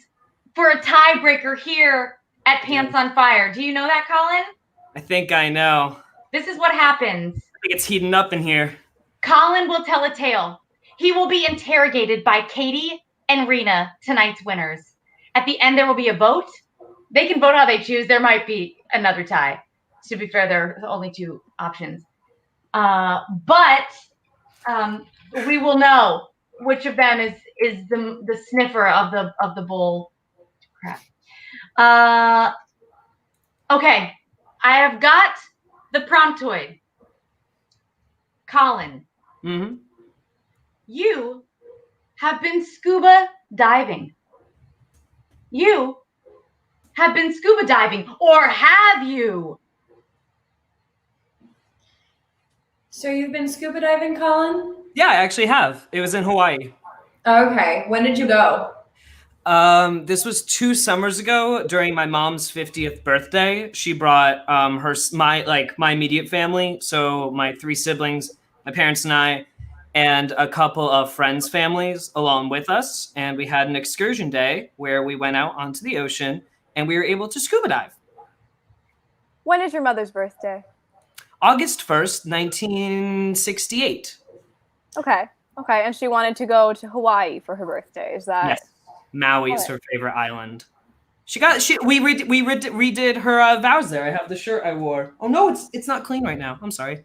for a tiebreaker here at Pants on Fire. Do you know that, Colin? I think I know. This is what happens. I think it's heating up in here. Colin will tell a tale. He will be interrogated by Katie and Rena, tonight's winners. At the end, there will be a vote. They can vote how they choose. There might be another tie. To be fair, there are only 2 options. But we will know which of them is the sniffer of the bull crap. Okay, I have got the promptoid. Colin, you have been scuba diving. You have been scuba diving, or have you? So you've been scuba diving, Colin? Yeah, I actually have. It was in Hawaii. Okay. When did you go? This was 2 summers ago during my mom's 50th birthday. She brought my immediate family, so my 3 siblings, my parents and I, and a couple of friends' families along with us. And we had an excursion day where we went out onto the ocean and we were able to scuba dive. When is your mother's birthday? August 1st, 1968. Okay. And she wanted to go to Hawaii for her birthday. Is that? Yes. Maui is her favorite island. We redid her vows there. I have the shirt I wore. Oh no, it's not clean right now. I'm sorry.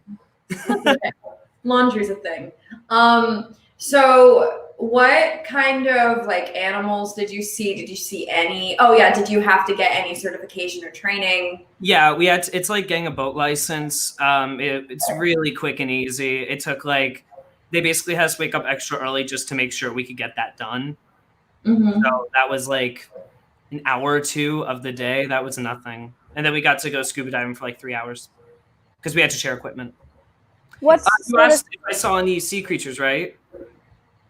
Laundry's a thing. So what kind of like animals did you see? Did you see any? Oh yeah, did you have to get any certification or training? Yeah, we had. It's like getting a boat license. It's really quick and easy. It took they basically had us wake up extra early just to make sure we could get that done. Mm-hmm. So that was like an hour or 2 of the day. That was nothing. And then we got to go scuba diving for 3 hours because we had to share equipment. You asked if I saw any sea creatures, right?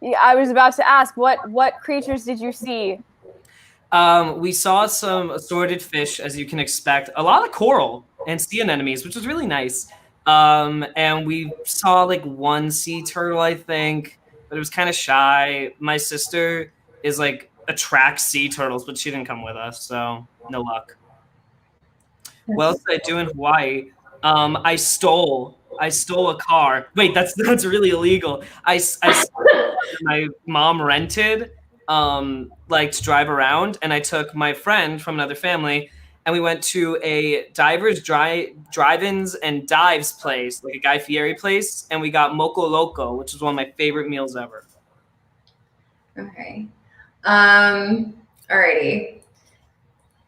Yeah, I was about to ask, what creatures did you see? We saw some assorted fish, as you can expect. A lot of coral and sea anemones, which was really nice. And we saw 1 sea turtle, I think, but it was kind of shy. My sister is attracts sea turtles, but she didn't come with us, so no luck. What else did I do in Hawaii? I stole a car. Wait, that's really illegal. My mom rented to drive around, and I took my friend from another family, and we went to a divers drive-ins and dives place, like a Guy Fieri place, and we got Moco Loco, which is one of my favorite meals ever. Okay. Alrighty.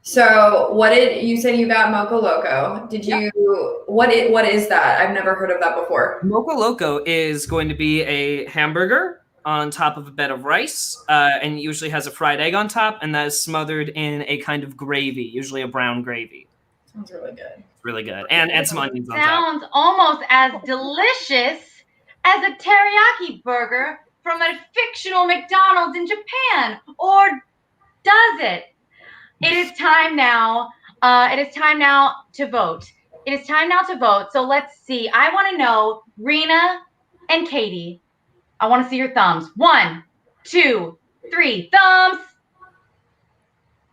So what did you say you got Moco Loco? Did you what is that? I've never heard of that before. Moco Loco is going to be a hamburger on top of a bed of rice, and usually has a fried egg on top, and that is smothered in a kind of gravy, usually a brown gravy. Sounds really good. It's really good. And some onions on top. Sounds almost as delicious as a teriyaki burger from a fictional McDonald's in Japan. Or does it? It is time now. It is time now to vote. It is time now to vote. So let's see. I want to know, Rena and Katie, I want to see your thumbs. 1, 2, 3. Thumbs.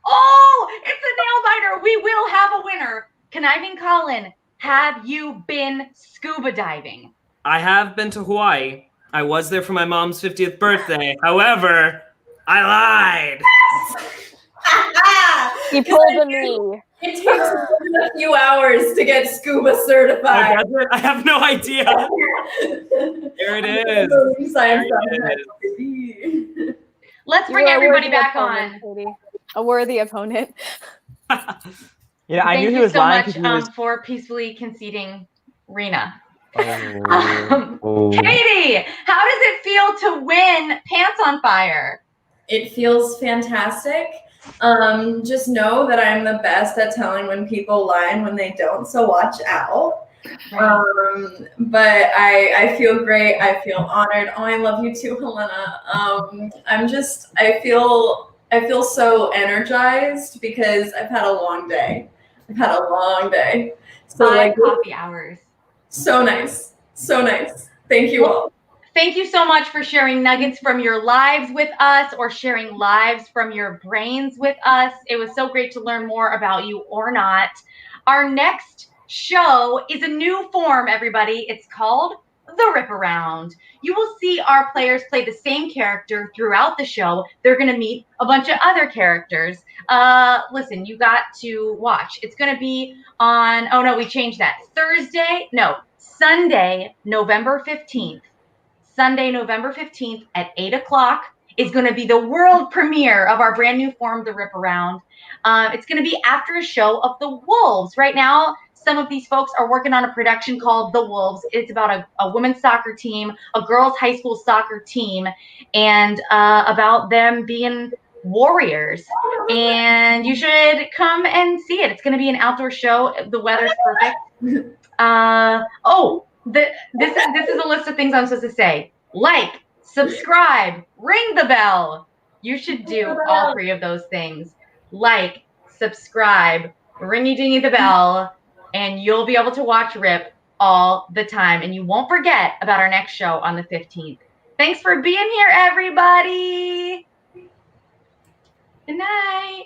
Oh, it's a nail biter. We will have a winner. Conniving Colin, have you been scuba diving? I have been to Hawaii. I was there for my mom's 50th birthday. However, I lied. He pulled a me. It takes a few hours to get scuba certified. I have no idea. There it is. Let's bring everybody back on. Katie. A worthy opponent. Yeah, I knew Thank he you was so lying much because he was. for peacefully conceding Rena. Katie, how does it feel to win Pants on Fire? It feels fantastic. Just know that I'm the best at telling when people lie and when they don't, so watch out. But I feel great. I feel honored. Oh, I love you too, Helena. I feel so energized because I've had a long day. So Five coffee hours. So nice. Thank you all. Thank you so much for sharing nuggets from your lives with us or sharing lives from your brains with us. It was so great to learn more about you or not. Our next show is a new form, everybody. It's called The Rip Around. You will see our players play the same character throughout the show. They're going to meet a bunch of other characters. Listen, you got to watch. It's going to be on, oh no, we changed that. Sunday, November 15th. Sunday, November 15th at 8 o'clock is going to be the world premiere of our brand new form, The Rip Around. It's going to be after a show of The Wolves. Right now, some of these folks are working on a production called The Wolves. It's about a women's soccer team, a girls' high school soccer team, and about them being warriors. And you should come and see it. It's going to be an outdoor show. The weather's perfect. This is a list of things I'm supposed to say. Like, subscribe, ring the bell. You should do all three of those things. Like, subscribe, ringy dingy the bell, and you'll be able to watch Rip all the time. And you won't forget about our next show on the 15th. Thanks for being here, everybody. Good night.